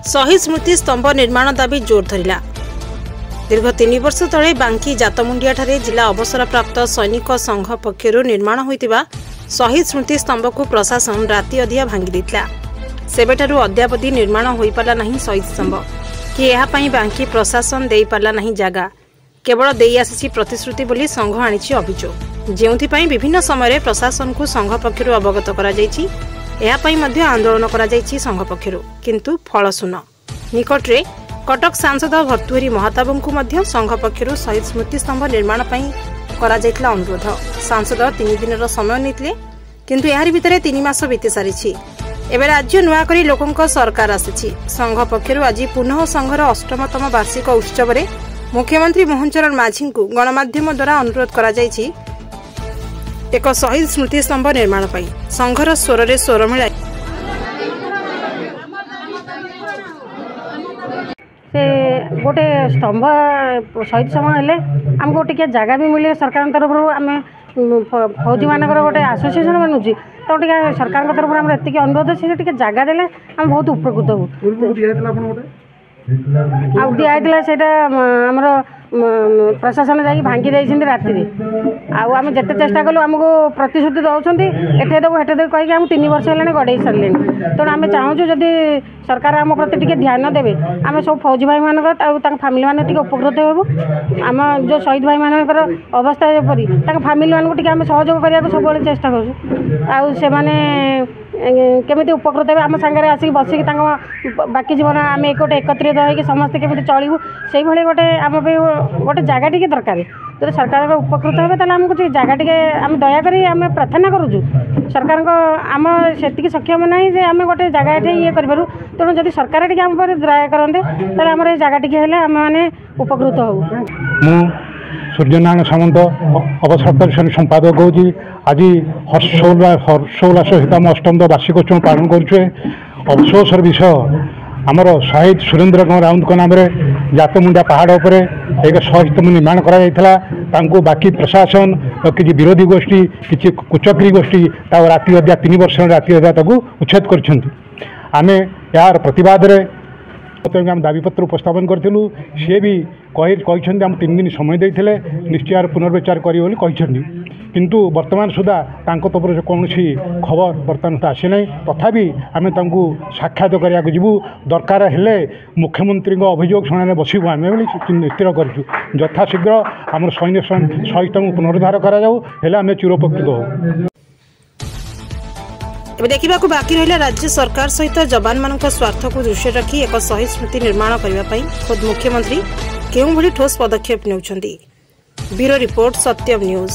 शहीद स्मृति स्तंभ निर्माण दाबी जोर धरिला। दीर्घ 3 वर्ष तले बांकी जातमुंडिया ठारे जिला अवसरप्राप्त सैनिक संघ पक्षर निर्माण होइतिबा शहीद स्मृति स्तंभ को प्रशासन राति अधिया भांगी देथिला। सेबेठारु अद्यापति निर्माण होई पाला नहीं शहीद स्तंभ कि एहा पई बांकी प्रशासन देई पाला नहीं जागा, केवल देई आसीछि प्रतिश्रुति बोली संघ आनिछि अभियोग, जेउथि विभिन्न समय प्रशासन को संघ पक्षर अवगत करा जाइछि। एहा पई मध्य आंदोलन करा जाइछि संघ पक्षर, किंतु फल शून्य। निकटरे कटक सांसद भर्तृहरि महाताबू को संघ पक्षर शहीद स्मृति स्तंभ निर्माण पई करा जाइतला अनुरोध। सांसद 3 दिन समय नितले, किंतु यार भितरे 3 मास बीती सारिछि। एबे राज्य नुआ करी लोकंक सरकार आसिछि। संघ पक्षर आज पुनः संघर 8तम वार्षिक उत्सव रे मुख्यमंत्री मोहन चरण माझी को गणमाध्यम द्वारा अनुरोध करा जाइछि एक शहीद स्मृति स्तंभ निर्माण पई। संघर स्वर रे स्वर मिला से गोटे स्तंभ शहीद समय हेले आमको टिके जगह भी मिले सरकार तरफ आम फौजी मानकर गोटे आसोसिएसन बनूची, तो टे सरकार तरफ आम एति अनुरोध अच्छे टे जगह देले आम बहुत उपकृत हो। दिखाई से आमर प्रशासन जा भांगी देती राति आम जिते चेष्टा कलु आमको प्रतिश्रुति दौरान एटे देव हेटे देव कहीं आम 3 वर्ष है गड़े सारे। तेणु आम चाहूँ जदि सरकार आम प्रति टिके ध्यान देवे, आम सब फौजी भाई मान फैमिली मान उपकृत हो। आम जो शहीद भाई मान अवस्था जपरी फैमिली मान आम सहयोग करने सब चेष्टा कर केमिति उपकृत हे आम सांगे आसिक बसिक बाकी जीवन आम एकत्रित होकर समस्ते केमिति चलू से गोटे आम गोटे जगह टी दरकार। जो सरकार उपकृत हे तो आमको जगह टी आम दयाकोरी आम प्रार्थना करुचु सरकार आम से सक्षम ना जे आम गोटे जगह ये करूँ। तेणु जब सरकार टी आम दया करते तो आम जगह टी आम मैंने उपकृत हो। सूर्यनारायण सामंत अवसर संपादक हूँ। आज हर्षोल्लास सहित आम 8तम वार्षिक उत्सव पालन करुचे। अफसोसर विषय आमर शहीद सुरेन्द्र कुमार राउत नाम जातमुंडिया पहाड़ पर एक शहीद स्तंभ निर्माण करा बाकी प्रशासन किसी विरोधी गोष्ठी किसी कुचक्री गोष्ठी राति अध्या 3 वर्ष राति अध्या उच्छेद करें। यार प्रतिवाद आम दाबीपत्र उपस्थापन करूँ। सी भी कहते आम 3 दिन समय देते निश्चय पुनर्विचार करें, किंतु वर्तमान सुधा तरफ कौन खबर बर्तमान तो आसी ना। तथापि आम साक्षात करने जीवु, दरकार हेले मुख्यमंत्री अभियोग शुणाने बसबू आम स्थिर करूँ। यथाशीघ्र आम शहीद पुनरुद्धार करें चिरोपकृत हो। देखा बाकी रहा राज्य सरकार सहित जवान मान स्वार्थ को दृष्टि रखी एक शहीद स्मृति निर्माण करने खुद मुख्यमंत्री केउं भली ठोस पदक्षेप नेउछंती। ब्यूरो रिपोर्ट सत्यम न्यूज।